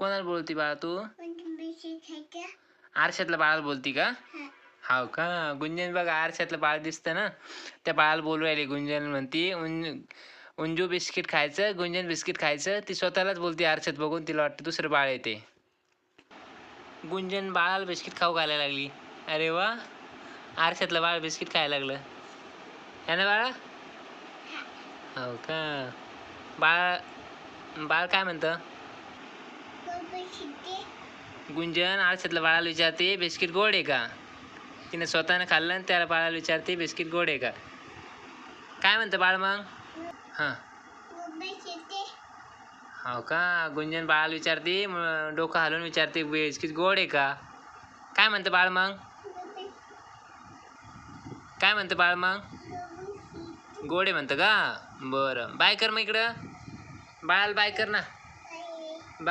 कोणाला बोलती बाळा तू? आरशातल्या बाळाला बोलती का? हाव का? गुंजन बघा आरशातलं बाळ दिसतं ना, त्या बाळाला बोलू राहिली. गुंजन म्हणती उंजू बिस्किट खायचं, गुंजन बिस्किट खायचं. ती स्वतःलाच बोलती आरशात बघून. तिला वाटतं दुसरं बाळ येते. गुंजन बाळाला बिस्किट खाऊ घालायला लागली. अरे वा, आरशातलं बाळ बिस्किट खायला लागलं है ना बाळा? हो का? बाळ काय म्हणतं? गुंजन आरशातल्या बाळाला विचारते बिस्किट गोड आहे का? तिने स्वतःने खाल्लं आणि त्याला बाळाला विचारते बिस्किट गोड आहे का? काय म्हणतं बाळ मग? हां हो का? गुंजन बाळाला विचारते, डोकं हलवून विचारते बिस्किट गोड आहे का? काय म्हणतं बाळ मग? काय म्हणतं बाळ मग? गोड आहे म्हणतं का? बरं, बाय कर मग इकडं. बाळाला बाय कर ना.